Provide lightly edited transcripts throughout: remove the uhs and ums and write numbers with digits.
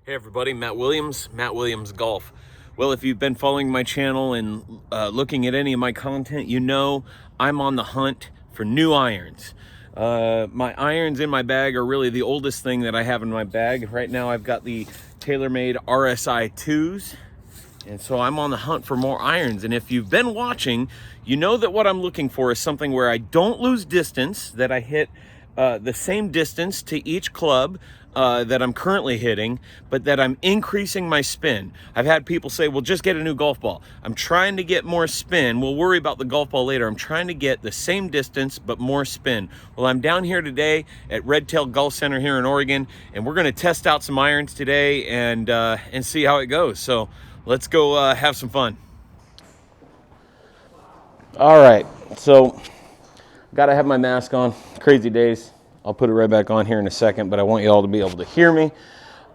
Hey everybody, Matt Williams Golf. Well, if you've been following my channel and looking at any of my content, you know I'm on the hunt for new irons. My irons in my bag are really the oldest thing that I have in my bag. Right now I've got the Taylormade RSI 2s. And so I'm on the hunt for more irons. And if you've been watching, you know that what I'm looking for is something where I don't lose distance, that I hit the same distance to each club that I'm currently hitting, but that I'm increasing my spin. I've had people say, well, just get a new golf ball. I'm trying to get more spin. We'll worry about the golf ball later. I'm trying to get the same distance, but more spin. Well, I'm down here today at Red Tail Golf Center here in Oregon, and we're gonna test out some irons today and see how it goes. So let's go have some fun. All right, so gotta have my mask on. Crazy days. I'll put it right back on here in a second, but I want you all to be able to hear me.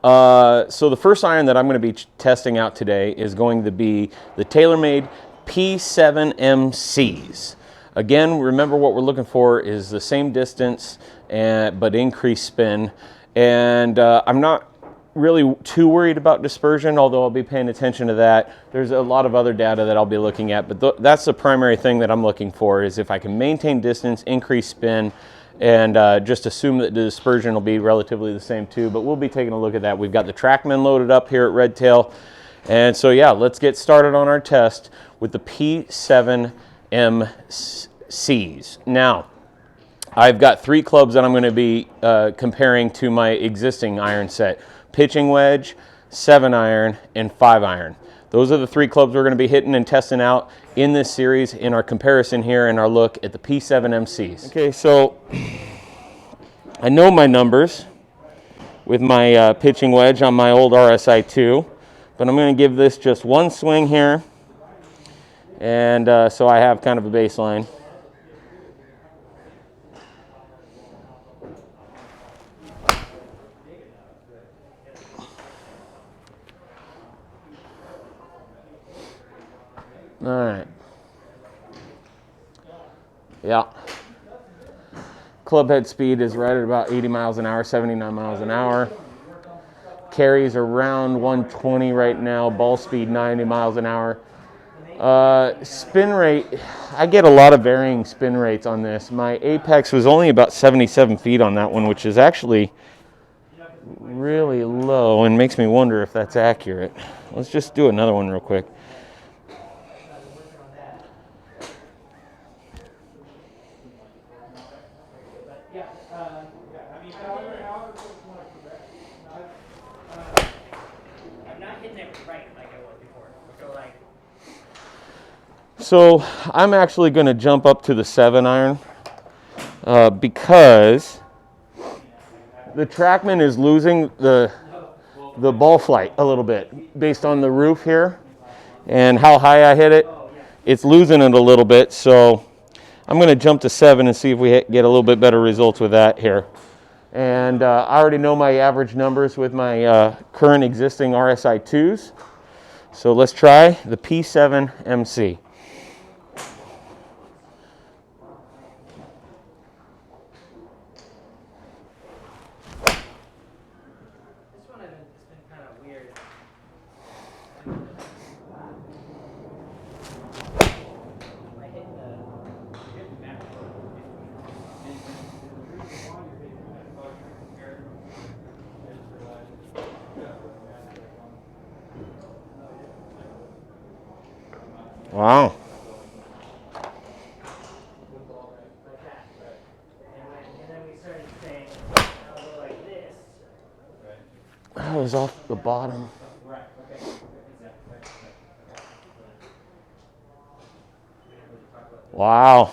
So the first iron that I'm going to be testing out today is going to be the Taylormade P7Mcs. Again, remember what we're looking for is the same distance but increased spin. And I'm not really too worried about dispersion, although I'll be paying attention to that. There's a lot of other data that I'll be looking at, but that's the primary thing that I'm looking for, is if I can maintain distance, increase spin, and just assume that the dispersion will be relatively the same too. But we'll be taking a look at that. We've got the TrackMan loaded up here at Red Tail. And so yeah, let's get started on our test with the P7Mcs. Now, I've got 3 clubs that I'm going to be comparing to my existing iron set: pitching wedge, 7-iron, and 5-iron. Those are the 3 clubs we're going to be hitting and testing out in this series in our comparison here and our look at the P7Mcs. Okay, so I know my numbers with my pitching wedge on my old RSI 2, but I'm going to give this just one swing here, and so I have kind of a baseline. All right. Yeah. Club head speed is right at about 80 miles an hour, 79 miles an hour. Carries around 120 right now. Ball speed 90 miles an hour. Spin rate, I get a lot of varying spin rates on this. My apex was only about 77 feet on that one, which is actually really low and makes me wonder if that's accurate. Let's just do another one real quick. So I'm actually going to jump up to the 7-iron because the TrackMan is losing the ball flight a little bit based on the roof here and how high I hit it. It's losing it a little bit, so I'm going to jump to 7 and see if we get a little bit better results with that here. And I already know my average numbers with my current existing RSI 2s. So let's try the P7Mc. Wow. That was off the bottom. Wow.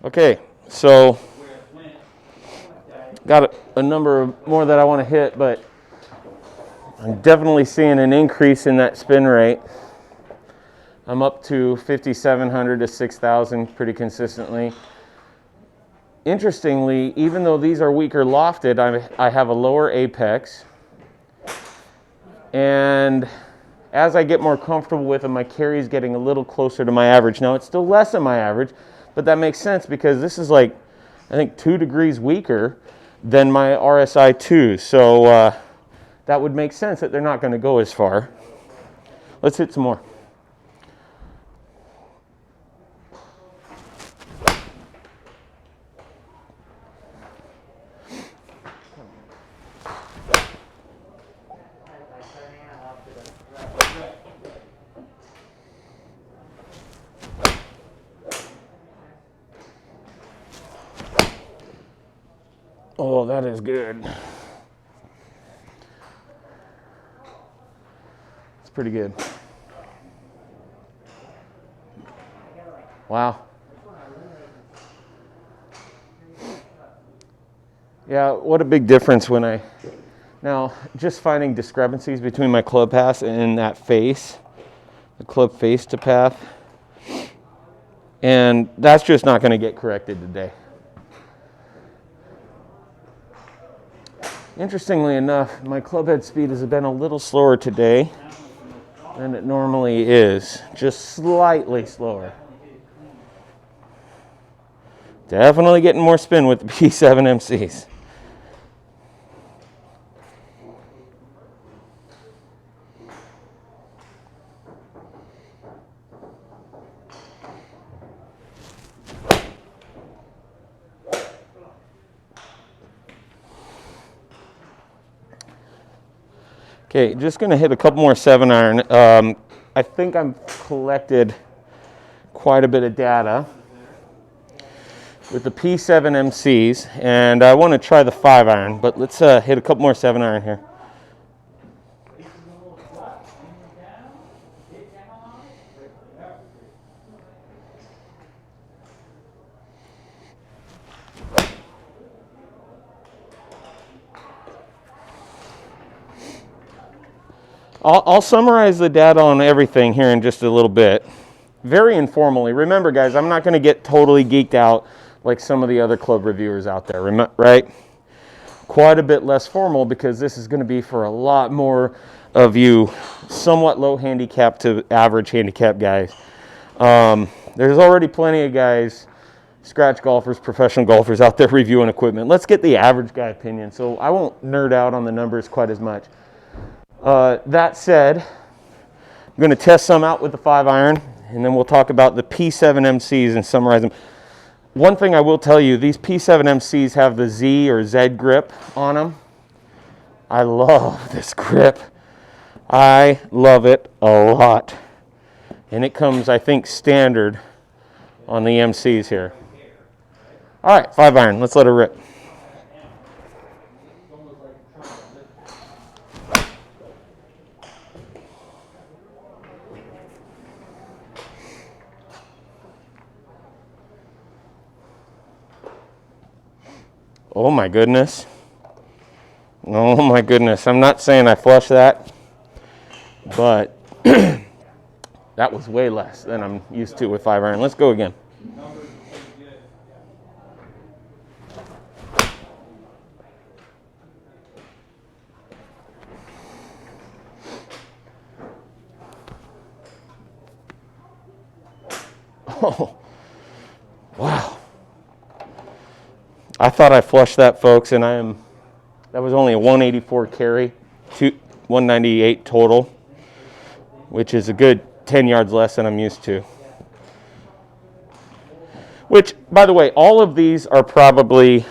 Okay, so got a number more that I want to hit, but I'm definitely seeing an increase in that spin rate. I'm up to 5,700 to 6,000 pretty consistently. Interestingly, even though these are weaker lofted, I have a lower apex. And as I get more comfortable with them, my carry is getting a little closer to my average. Now, it's still less than my average, but that makes sense because this is like, I think, 2 degrees weaker than my RSI 2. So that would make sense that they're not going to go as far. Let's hit some more. Oh, that is good. It's pretty good. Wow. Yeah, what a big difference when now just finding discrepancies between my club pass and that face, the club face to path, and that's just not going to get corrected today. Interestingly enough, my club head speed has been a little slower today than it normally is, just slightly slower. Definitely getting more spin with the P7Mcs. Okay, just going to hit a couple more 7-iron. I think I've collected quite a bit of data with the P7Mcs, and I want to try the 5-iron, but let's hit a couple more 7-iron here. I'll summarize the data on everything here in just a little bit. Very informally. Remember, guys, I'm not going to get totally geeked out like some of the other club reviewers out there, right? Quite a bit less formal because this is going to be for a lot more of you somewhat low handicap to average handicap guys. There's already plenty of guys, scratch golfers, professional golfers out there reviewing equipment. Let's get the average guy opinion, so I won't nerd out on the numbers quite as much. That said, I'm going to test some out with the 5-iron, and then we'll talk about the P7Mcs and summarize them. One thing I will tell you, these P7Mcs have the Z or Z grip on them. I love this grip. I love it a lot. And it comes, I think, standard on the MCs here. All right, 5-iron, let's let it rip. Oh my goodness. Oh my goodness. I'm not saying I flushed that, but that was way less than I'm used to with 5-iron. Let's go again. Oh, wow. I thought I flushed that, folks, and that was only a 184 carry, 198 total, which is a good 10 yards less than I'm used to. Which, by the way, all of these are probably,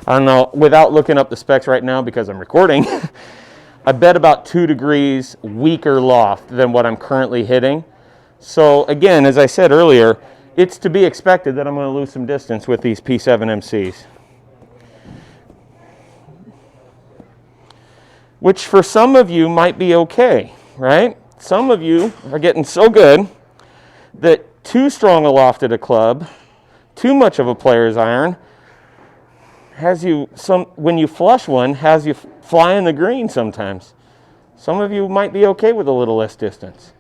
I don't know, without looking up the specs right now because I'm recording, I bet about 2 degrees weaker loft than what I'm currently hitting. So again, as I said earlier, it's to be expected that I'm going to lose some distance with these P7Mcs. Which for some of you might be okay, right? Some of you are getting so good that too strong a loft at a club, too much of a player's iron, has you, when you flush one, has you fly in the green sometimes. Some of you might be okay with a little less distance.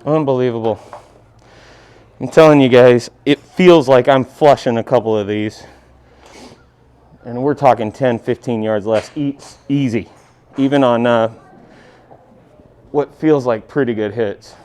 Unbelievable. I'm telling you guys, it feels like I'm flushing a couple of these. And we're talking 10, 15 yards less. Easy. Even on what feels like pretty good hits.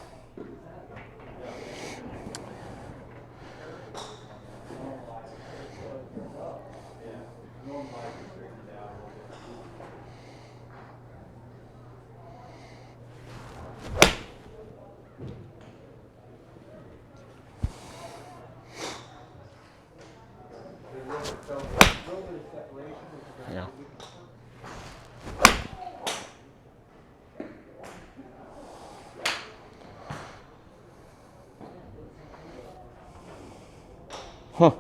Yeah. Huh.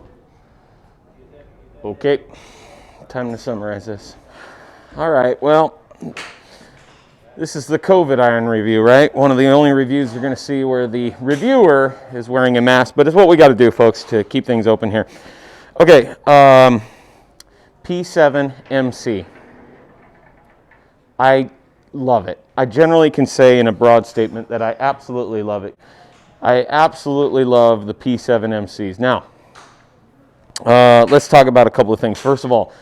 Okay. Time to summarize this. All right. Well, this is the COVID iron review, right? One of the only reviews you're going to see where the reviewer is wearing a mask, but it's what we got to do, folks, to keep things open here. Okay. P7Mc. I love it. I generally can say in a broad statement that I absolutely love it. I absolutely love the P7Mcs. Now, let's talk about a couple of things. First of all,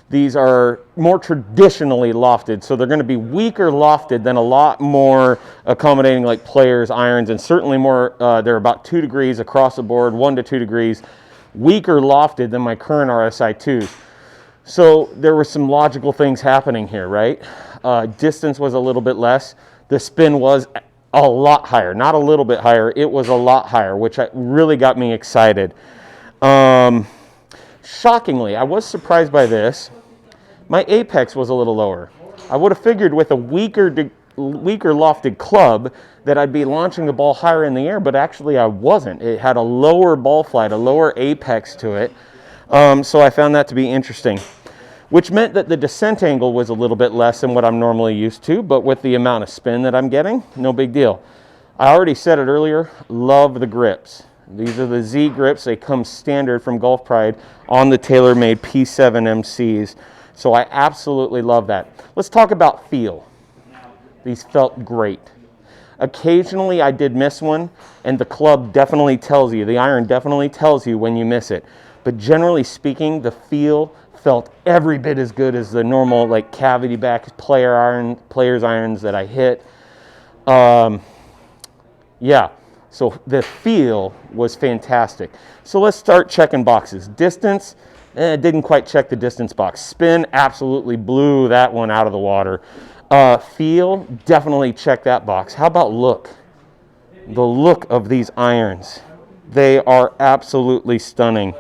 these are more traditionally lofted, so they're going to be weaker lofted than a lot more accommodating like players, irons, and certainly more, they're about 2 degrees across the board, 1 to 2 degrees, weaker lofted than my current RSI 2s. So there were some logical things happening here, right? Distance was a little bit less. The spin was a lot higher, not a little bit higher. It was a lot higher, which really got me excited. Shockingly, I was surprised by this. My apex was a little lower. I would have figured with a weaker lofted club that I'd be launching the ball higher in the air, but actually I wasn't. It had a lower ball flight, a lower apex to it. So I found that to be interesting, which meant that the descent angle was a little bit less than what I'm normally used to, but with the amount of spin that I'm getting, no big deal. I already said it earlier, love the grips. These are the Z grips. They come standard from Golf Pride on the Taylormade P7Mcs. So I absolutely love that. Let's talk about feel. These felt great. Occasionally I did miss one, and the club definitely tells you, the iron definitely tells you when you miss it. But generally speaking, the feel felt every bit as good as the normal like cavity back player's irons that I hit. Yeah, so the feel was fantastic. So let's start checking boxes. Distance, didn't quite check the distance box. Spin, absolutely blew that one out of the water. Feel, definitely check that box. How about look? The look of these irons. They are absolutely stunning.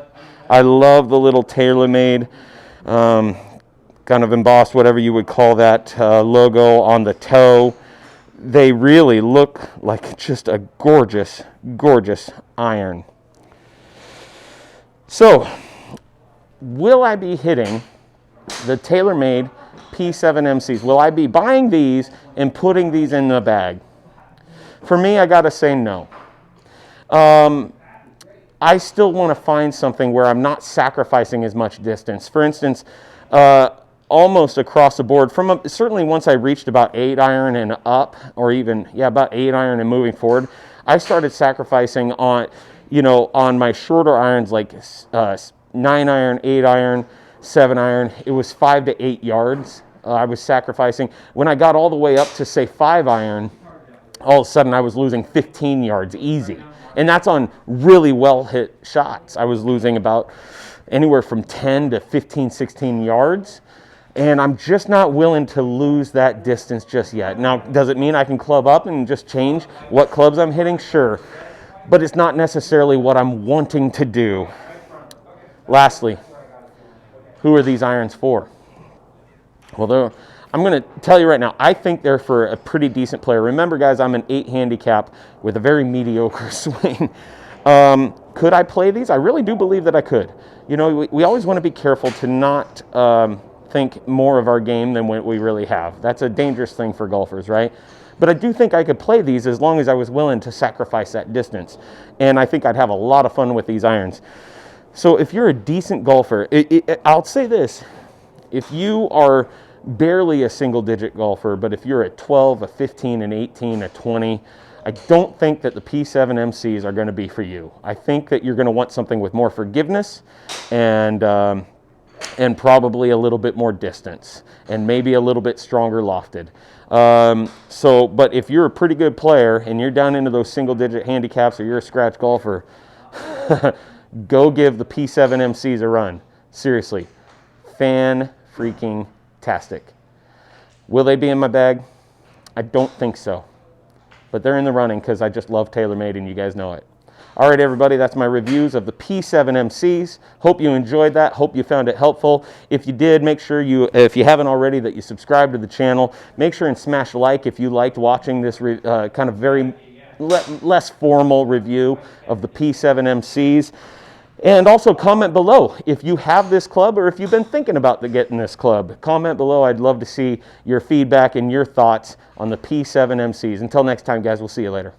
I love the little Taylormade, kind of embossed, whatever you would call that, logo on the toe. They really look like just a gorgeous, gorgeous iron. So, will I be hitting the Taylormade P7Mcs? Will I be buying these and putting these in the bag? For me, I gotta say no. I still want to find something where I'm not sacrificing as much distance. For instance, almost across the board, certainly once I reached about 8 iron and up, or even, about 8 iron and moving forward, I started sacrificing on my shorter irons like 9 iron, 8 iron, 7 iron. It was 5 to 8 yards I was sacrificing. When I got all the way up to, say, 5 iron, all of a sudden I was losing 15 yards easy. And that's on really well hit shots. I was losing about anywhere from 10 to 15, 16 yards. And I'm just not willing to lose that distance just yet. Now, does it mean I can club up and just change what clubs I'm hitting? Sure. But it's not necessarily what I'm wanting to do. Lastly, who are these irons for? Well, I'm going to tell you right now, I think they're for a pretty decent player. Remember, guys, I'm an 8 handicap with a very mediocre swing. Could I play these? I really do believe that I could. We always want to be careful to not think more of our game than what we really have. That's a dangerous thing for golfers, right? But I do think I could play these as long as I was willing to sacrifice that distance. And I think I'd have a lot of fun with these irons. So if you're a decent golfer, I'll say this. If you are barely a single-digit golfer, but if you're at 12, a 15, an 18, a 20, I don't think that the P7MCs are going to be for you. I think that you're going to want something with more forgiveness and probably a little bit more distance and maybe a little bit stronger lofted. But if you're a pretty good player and you're down into those single digit handicaps or you're a scratch golfer, go give the P7MCs a run. Seriously, fan-freaking-tastic. Will they be in my bag? I don't think so. But they're in the running because I just love Taylormade and you guys know it. All right, everybody, that's my reviews of the P7MCs. Hope you enjoyed that. Hope you found it helpful. If you did, make sure if you haven't already, that you subscribe to the channel. Make sure and smash like if you liked watching this kind of very less formal review of the P7MCs. And also comment below if you have this club or if you've been thinking about getting this club. Comment below. I'd love to see your feedback and your thoughts on the P7MCs. Until next time, guys, we'll see you later.